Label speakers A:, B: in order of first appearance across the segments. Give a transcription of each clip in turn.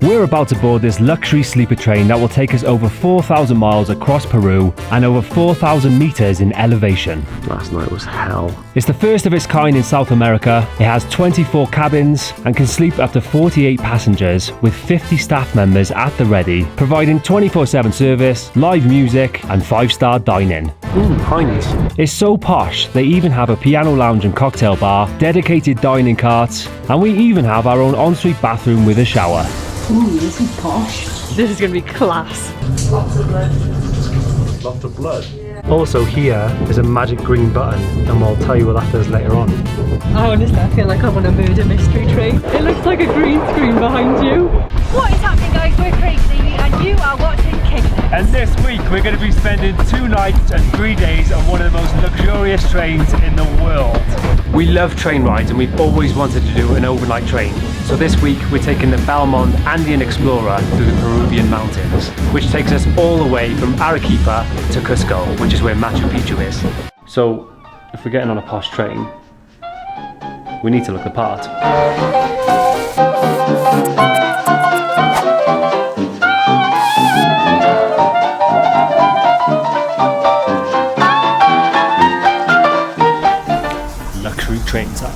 A: We're about to board this luxury sleeper train that will take us over 4,000 miles across Peru and over 4,000 meters in elevation.
B: Last night was hell.
A: It's the first of its kind in South America. It has 24 cabins and can sleep up to 48 passengers with 50 staff members at the ready, providing 24/7 service, live music and 5-star dining.
B: Heinz.
A: It's so posh, they even have a piano lounge and cocktail bar, dedicated dining carts, and we even have our own ensuite bathroom with a shower.
C: Ooh, this is posh. This is going to be class.
B: Lots of blood. Lots of blood?
C: Yeah.
A: Also here is a magic green button, and we'll tell you what that does later on.
C: Oh, honestly, I feel like I'm on a murder mystery train. It looks like a green screen behind you.
D: What is happening, guys? We're Crazy and you are watching Kingdom.
A: And this week we're going to be spending 2 nights and 3 days on one of the most luxurious trains in the world. We love train rides and we've always wanted to do an overnight train. So this week we're taking the Belmond Andean Explorer through the Peruvian mountains, which takes us all the way from Arequipa to Cusco, which is where Machu Picchu is. So if we're getting on a posh train, we need to look the part. Train time.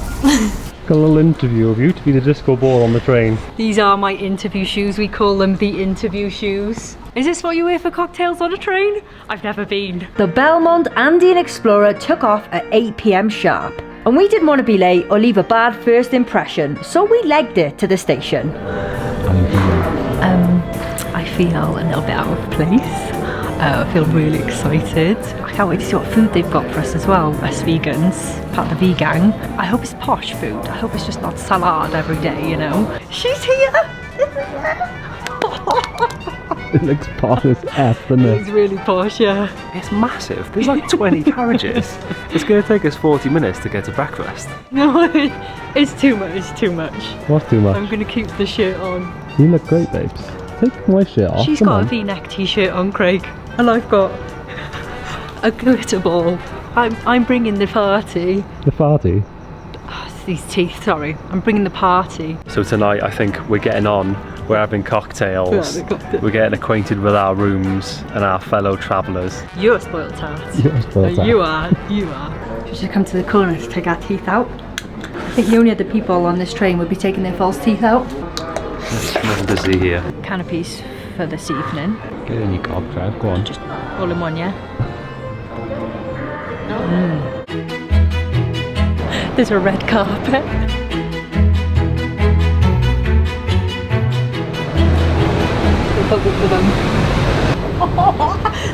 A: Got a little interview of you to be the disco ball on the train.
C: These are my interview shoes. We call them the interview shoes. Is this what you wear for cocktails on a train? I've never been.
E: The Belmond Andean Explorer took off at 8 p.m. sharp. And we didn't want to be late or leave a bad first impression, so we legged it to the station.
C: I feel a little bit out of place. I feel really excited. I can't wait to see what food they've got for us as well, us vegans, part of the V-gang. I hope it's posh food. I hope it's just not salad every day, you know. She's here!
A: It looks posh as F, doesn't it?
C: It's really posh, yeah.
B: It's massive. There's like 20 carriages. It's going to take us 40 minutes to get to breakfast.
C: No, it's too much, it's too much.
A: What's too much?
C: I'm going to keep the shirt on.
A: You look great, babes. Take my shirt off.
C: She's got a V-neck t-shirt on, Craig. And I've got a glitter ball. I'm bringing the party.
A: The party?
C: Oh, it's these teeth, sorry. I'm bringing the party.
B: So tonight I think we're getting on. We're having cocktails. We're getting acquainted with our rooms and our fellow travellers.
C: You're a spoiled tart.
A: You're a spoiled tart.
C: You are.
E: We should come to the corner to take our teeth out. I think the only other people on this train would be taking their false teeth out.
B: Nothing to see here.
C: Canopies for this evening.
A: Get in your cob, Trev, go on.
C: Just all in one, yeah? There's a red carpet.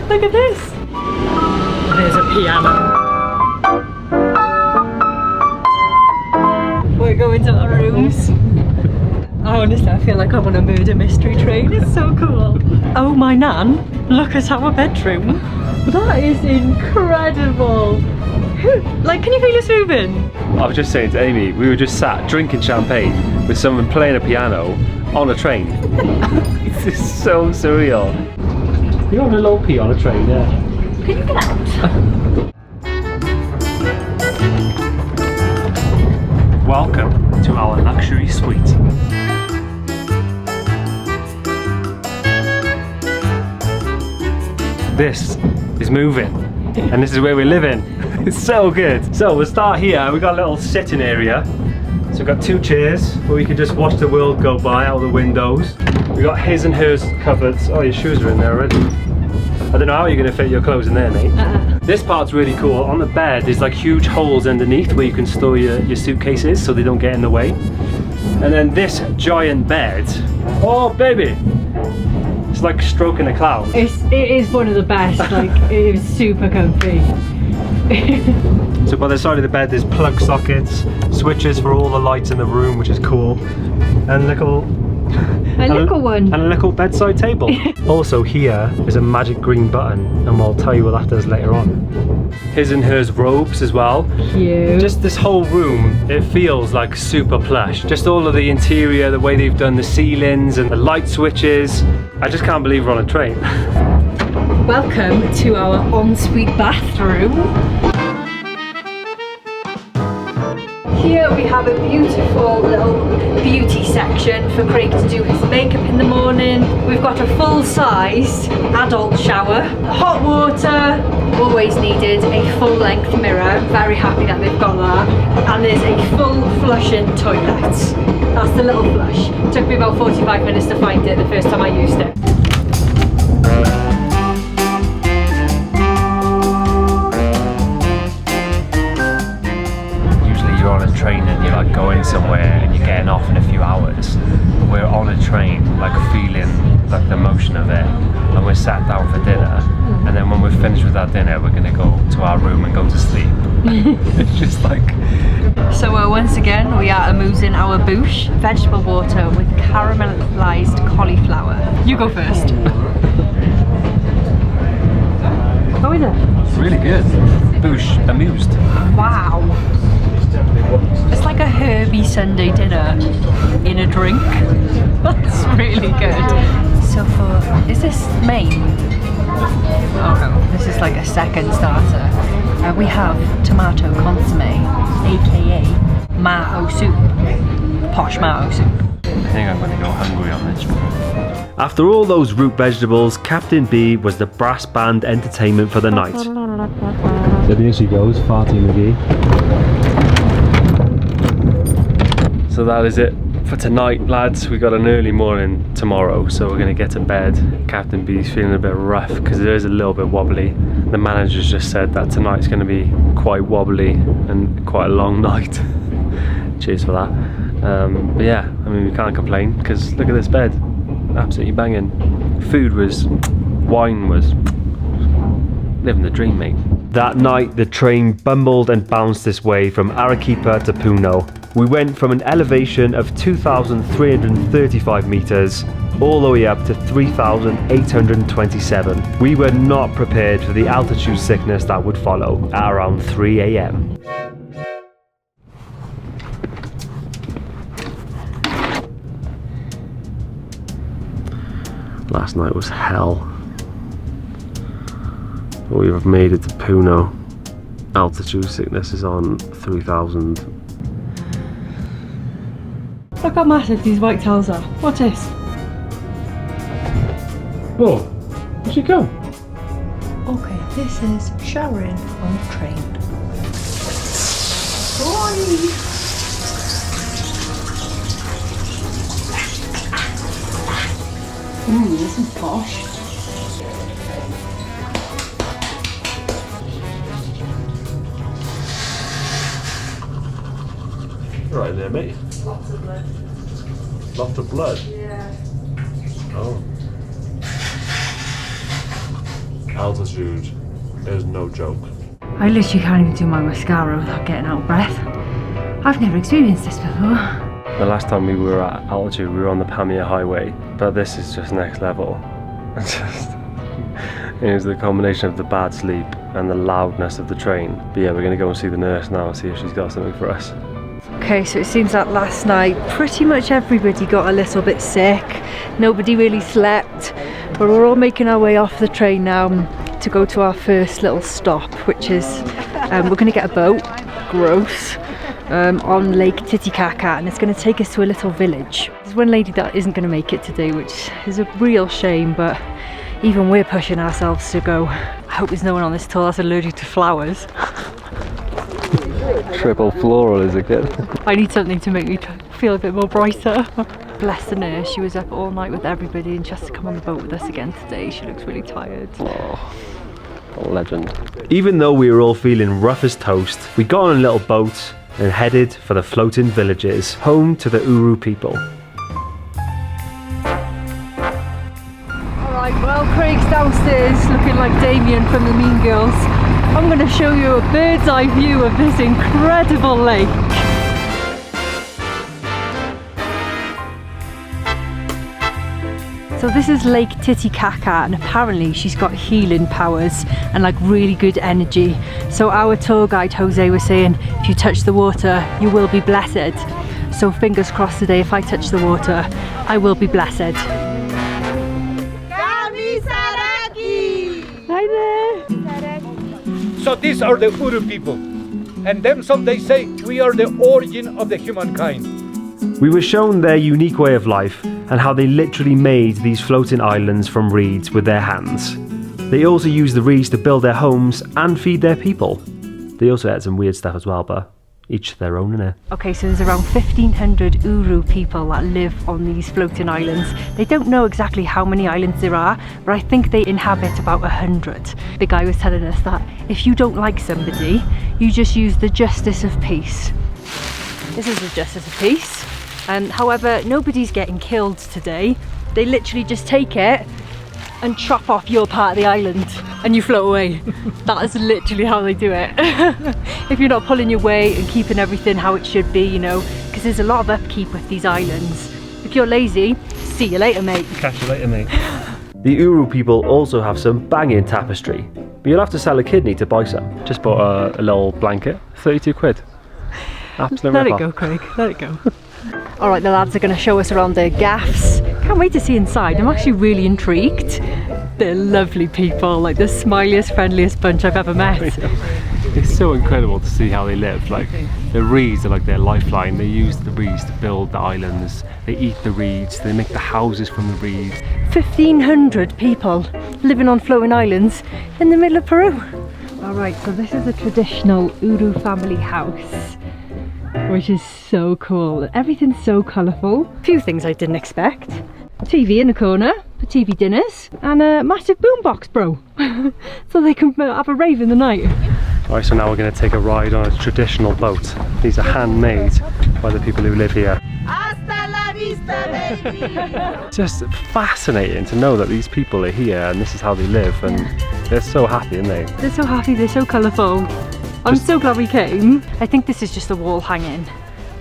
C: Look at this. There's a piano. We're going to our rooms. Oh, honestly, I feel like I'm on a murder mystery train. It's so cool. Oh, my nan, look at our bedroom. That is incredible. Like, can you feel us moving?
B: I was just saying to Amy, we were just sat drinking champagne with someone playing a piano on a train. This is so surreal.
A: You're on a low pee on a train, yeah.
C: Can you get out?
A: Welcome to our luxury suite. This is moving, and this is where we're living. It's so good. So we'll start here. We've got a little sitting area. So we've got 2 chairs where we can just watch the world go by out the windows. We've got his and hers cupboards. Oh, your shoes are in there already. I don't know how you're going to fit your clothes in there, mate. This part's really cool. On the bed, there's like huge holes underneath where you can store your suitcases so they don't get in the way. And then this giant bed. Oh, baby. It's like stroking a cloud.
C: It is one of the best. Like, it is super comfy.
A: So by the side of the bed there's plug sockets, switches for all the lights in the room, which is cool, and
E: A little one.
A: And a little bedside table. Also here is a magic green button, and we'll tell you what that does later on. His and hers robes as well.
C: Cute.
A: Just this whole room, it feels like super plush. Just all of the interior, the way they've done the ceilings and the light switches. I just can't believe we're on a train.
C: Welcome to our ensuite bathroom.
E: Here we have a beautiful little beauty section for Craig to do his makeup in the morning. We've got a full-sized adult shower, hot water, always needed, a full-length mirror, very happy that they've got that, and there's a full flushing toilet. That's the little flush. Took me about 45 minutes to find it the first time I used it.
B: You're on a train and you're like going somewhere and you're getting off in a few hours. We're on a train, like feeling like the motion of it, and we're sat down for dinner, and then when we're finished with our dinner we're gonna go to our room and go to sleep. It's just like...
C: So once again we are amusing our bouche, vegetable water with caramelized cauliflower. You go first. How is it?
B: really good. Boosh, amused.
C: Wow. It's like a herby Sunday dinner in a drink. That's really good. So is this main? Oh no, this is like a second starter. We have tomato consomme, aka Mao soup. Posh Mao soup.
B: I think I'm going to go hungry on this one.
A: After all those root vegetables, Captain B was the brass band entertainment for the night. So there she goes, Farty McGee. So that is it for tonight, lads. We got an early morning tomorrow, so we're going to get to bed. Captain B's feeling a bit rough because it is a little bit wobbly. The manager's just said that tonight's going to be quite wobbly and quite a long night. Cheers for that. But yeah, I mean, we can't complain because look at this bed. Absolutely banging. Food was, wine was, living the dream, mate. That night, the train bumbled and bounced its way from Arequipa to Puno. We went from an elevation of 2,335 meters all the way up to 3,827. We were not prepared for the altitude sickness that would follow at around 3 a.m. Last night was hell. We've made it to Puno. Altitude sickness is on 3,000.
C: Look how massive these white tiles are. What's this?
A: Whoa, where'd she go?
C: Okay, this is showering on the train. Ooh, this is posh.
A: Right there, mate.
C: Lots of blood.
A: Lots of blood?
C: Yeah.
A: Oh. Altitude is no joke.
C: I literally can't even do my mascara without getting out of breath. I've never experienced this before.
B: The last time we were at altitude, we were on the Pamir Highway, but this is just next level. It was the combination of the bad sleep and the loudness of the train. But yeah, we're going to go and see the nurse now and see if she's got something for us.
C: Okay, so it seems that last night pretty much everybody got a little bit sick. Nobody really slept, but we're all making our way off the train now to go to our first little stop, which is we're going to get a boat. Gross. On Lake Titicaca, and it's going to take us to a little village. There's one lady that isn't going to make it today, which is a real shame, but even we're pushing ourselves to go. I hope there's no one on this tour that's allergic to flowers.
B: Triple floral is a good.
C: I need something to make me feel a bit more brighter. Bless the nurse, she was up all night with everybody and she has to come on the boat with us again today. She looks really tired.
B: Oh, a legend.
A: Even though we were all feeling rough as toast, we got on a little boat and headed for the floating villages, home to the Uru people.
C: Alright, well, Craig's downstairs looking like Damien from the Mean Girls. I'm going to show you a bird's eye view of this incredible lake. So this is Lake Titicaca, and apparently she's got healing powers and like really good energy. So our tour guide Jose was saying, if you touch the water, you will be blessed. So fingers crossed today, if I touch the water, I will be blessed. Hi there!
F: So these are the Uru people. and themselves they say we are the origin of the humankind.
A: We were shown their unique way of life and how they literally made these floating islands from reeds with their hands. They also used the reeds to build their homes and feed their people. They also had some weird stuff as well, but each their own, innit? Okay, so there's around 1,500 Uru people that live on these floating islands. They don't know exactly how many islands there are, but I think they inhabit about 100. The guy was telling us that if you don't like somebody, you just use the justice of peace. This is the justice of peace. However, nobody's getting killed today. They literally just take it and chop off your part of the island and you float away. That is literally how they do it. If you're not pulling your weight and keeping everything how it should be, you know, because there's a lot of upkeep with these islands. If you're lazy, see you later, mate.
B: Catch you later, mate.
A: The Uru people also have some banging tapestry, but you'll have to sell a kidney to buy some.
B: Just bought a little blanket, 32 quid. Absolute
C: Let it
B: rip-off.
C: go, Craig, let it go. Alright, the lads are going to show us around their gaffs. Can't wait to see inside. I'm actually really intrigued. They're lovely people, like the smiliest, friendliest bunch I've ever met.
B: It's so incredible to see how they live. Like, the reeds are like their lifeline. They use the reeds to build the islands. They eat the reeds. They make the houses from the reeds.
C: 1,500 people living on floating islands in the middle of Peru. Alright, so this is a traditional Uru family house, which is so cool. Everything's so colourful. A few things I didn't expect. A TV in the corner for TV dinners, and a massive boombox, bro. So they can have a rave in the night.
B: Alright, so now we're going to take a ride on a traditional boat. These are handmade by the people who live here.
G: Hasta la vista, baby.
B: Just fascinating to know that these people are here and this is how they live, and they're so happy, aren't they?
C: They're so happy, they're so colourful. I'm so glad we came. I think this is just a wall hanging,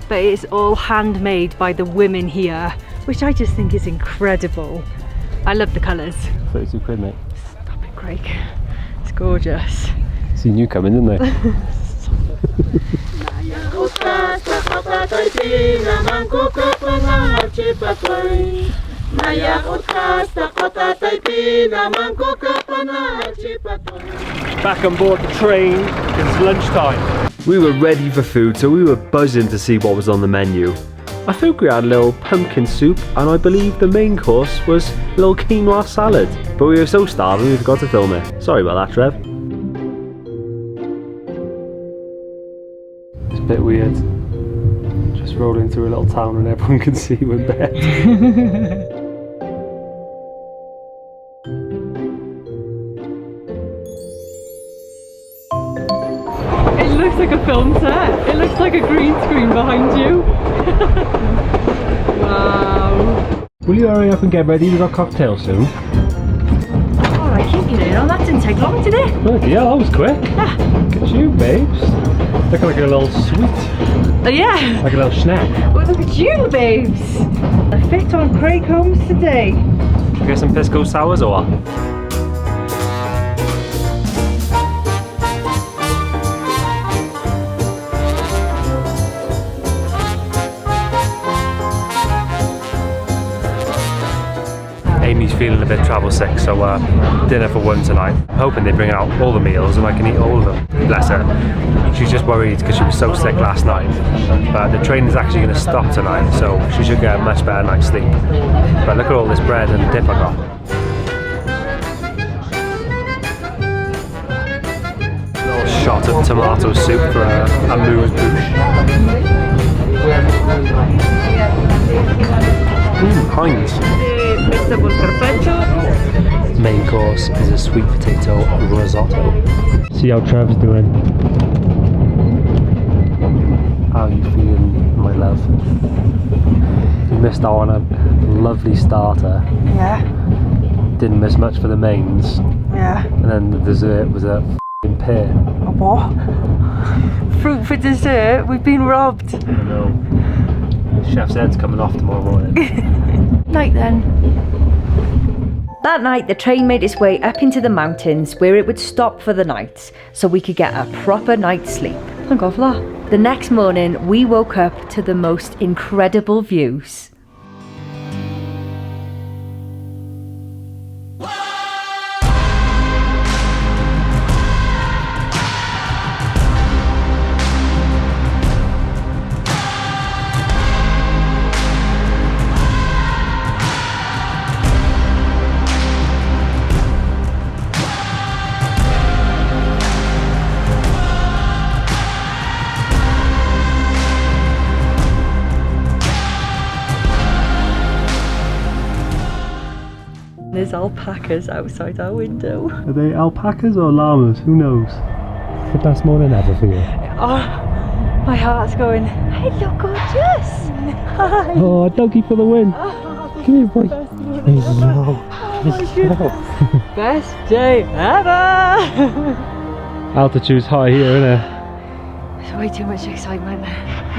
C: but it's all handmade by the women here, which I just think is incredible. I love the colours.
B: 32 quid, mate.
C: Stop it, Craig. It's gorgeous.
B: Seen you coming, didn't they?
A: Back on board the train, it's lunchtime. We were ready for food, so we were buzzing to see what was on the menu. I think we had a little pumpkin soup, and I believe the main course was a little quinoa salad. But we were so starving we forgot to film it. Sorry about that, Trev.
B: It's a bit weird. Just rolling through a little town and everyone can see you in bed.
C: It looks like a film set. It looks like a green screen behind you. Wow.
A: Will you hurry up and get ready? We've got cocktails soon.
C: Alright, keep your on. That didn't take long, did it?
A: Oh yeah, that was quick. Look at you, babes. Looking like a little sweet.
C: Oh yeah.
A: Like a little snack.
C: Well, look at you, babes. A fit on Craig Holmes today.
A: Should we get some pisco sours or what? Amy's feeling a bit travel sick, so dinner for one tonight. I'm hoping they bring out all the meals and I can eat all of them. Bless her. She's just worried because she was so sick last night. But the train is actually going to stop tonight, so she should get a much better night's sleep. But look at all this bread and dip I got. Little shot of tomato soup for a amuse bouche. Heinz.
C: Vegetable carpaccio.
A: Main course is a sweet potato risotto. See how Trev's doing. How are you feeling, my love? You missed out on a lovely starter.
C: Yeah.
A: Didn't miss much for the mains.
C: Yeah.
A: And then the dessert was a f***ing pear.
C: A what? Fruit for dessert? We've been robbed.
A: I know. Chef's head's coming off tomorrow morning.
E: Night then. That night the train made its way up into the mountains where it would stop for the night so we could get a proper night's sleep.
C: Thank God for that.
E: The next morning we woke up to the most incredible views.
C: There's alpacas outside our window.
A: Are they alpacas or llamas? Who knows? The best morning ever for you.
C: Oh, my heart's going, hey, look gorgeous. Hi.
A: Oh, doggy for the win. Come here, boy.
C: Best day ever.
A: Altitude's high here, isn't it?
C: There's way too much excitement.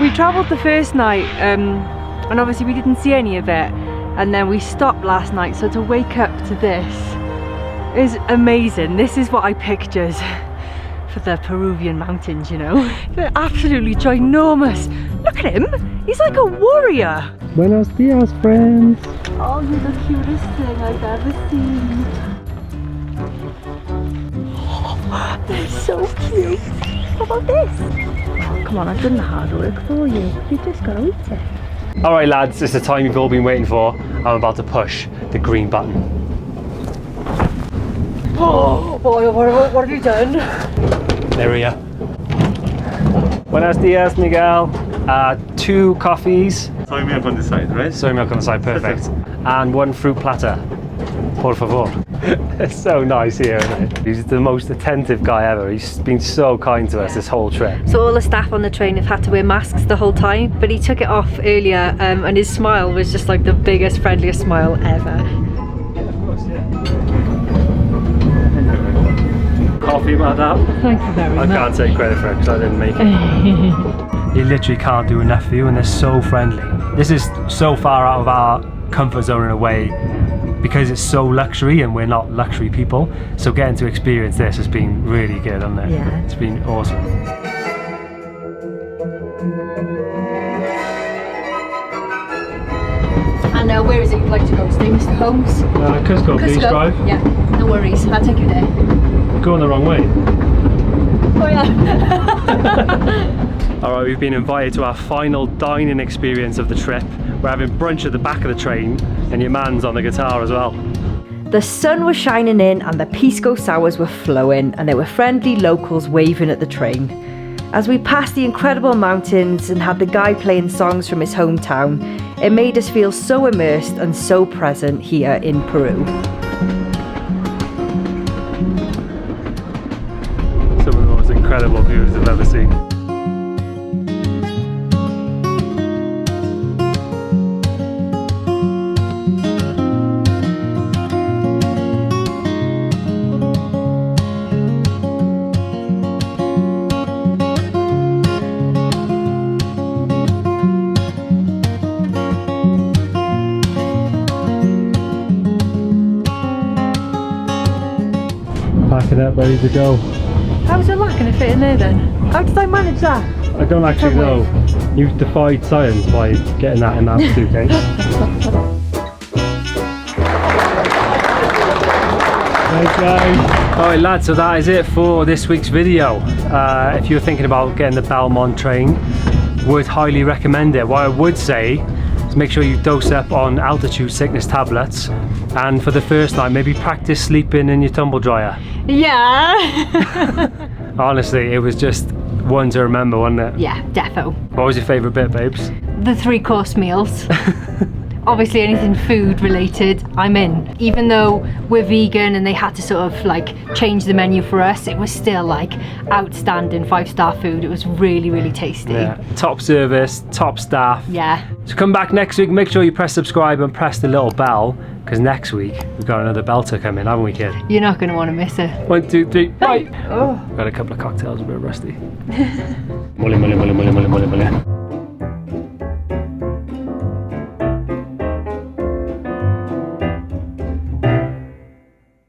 C: We travelled the first night and obviously we didn't see any of it. And then we stopped last night, so to wake up to this is amazing. This is what I pictured for the Peruvian mountains, you know. They're absolutely ginormous. Look at him, he's like a warrior.
A: Buenos dias, friends.
C: Oh, you're the cutest thing I've ever seen. Oh, they're so cute. What about this? Oh, come on, I've done the hard work for you. You just gotta eat it.
A: Alright lads, it's the time you've all been waiting for. I'm about to push the green button.
C: Oh, boy, what have you done?
A: There we are. Buenos dias, Miguel. 2 coffees.
H: Soy milk on the side, right?
A: Soy milk on the side, perfect. And 1 fruit platter. Por favor. It's so nice here, isn't it? He's the most attentive guy ever. He's been so kind to us this whole trip.
E: So all the staff on the train have had to wear masks the whole time, but he took it off earlier and his smile was just like the biggest, friendliest smile ever.
A: Yeah, of course, yeah. Coffee, madam.
C: Thank you very
A: I
C: much.
A: can't take credit for it because I didn't make it. You literally can't do enough for you, and they're so friendly. This is so far out of our comfort zone in a way because it's so luxury and we're not luxury people. So getting to experience this has been really good, hasn't it?
C: Yeah.
A: It's been awesome.
E: And where is it you'd like to go today, Mr. Holmes?
A: Cusco, please drive.
E: Yeah, no worries, I'll take you there.
A: Going the wrong way.
E: Oh yeah.
A: Alright, we've been invited to our final dining experience of the trip. We're having brunch at the back of the train and your man's on the guitar as well.
E: The sun was shining in and the pisco sours were flowing and there were friendly locals waving at the train. As we passed the incredible mountains and had the guy playing songs from his hometown, it made us feel so immersed and so present here in Peru.
A: Some of the most incredible views I've ever seen. Packing up, ready to go.
C: How's your lat going to fit in there then? How did I manage that?
A: I don't actually know. You've defied science by getting that in that suitcase. Thanks guys. Alright lads, so that is it for this week's video. If you're thinking about getting the Belmond train, would highly recommend it. What I would say is make sure you dose up on altitude sickness tablets, and for the first night maybe practice sleeping in your tumble dryer.
E: Yeah.
A: Honestly, it was just one to remember, wasn't it?
E: Yeah, defo.
A: What was your favourite bit, babes?
E: The 3-course meals. Obviously anything food related, I'm in. Even though we're vegan and they had to sort of like change the menu for us, it was still like outstanding 5-star food. It was really, really tasty.
A: Yeah. Top service, top staff.
E: Yeah.
A: So come back next week, make sure you press subscribe and press the little bell, because next week we've got another belter coming, haven't we, kid?
E: You're not going to want to miss it.
A: 1, 2, 3, bye!
E: Oh.
A: Got a couple of cocktails, a bit rusty. Mole, mole, mole, mole, mole, mole, mole.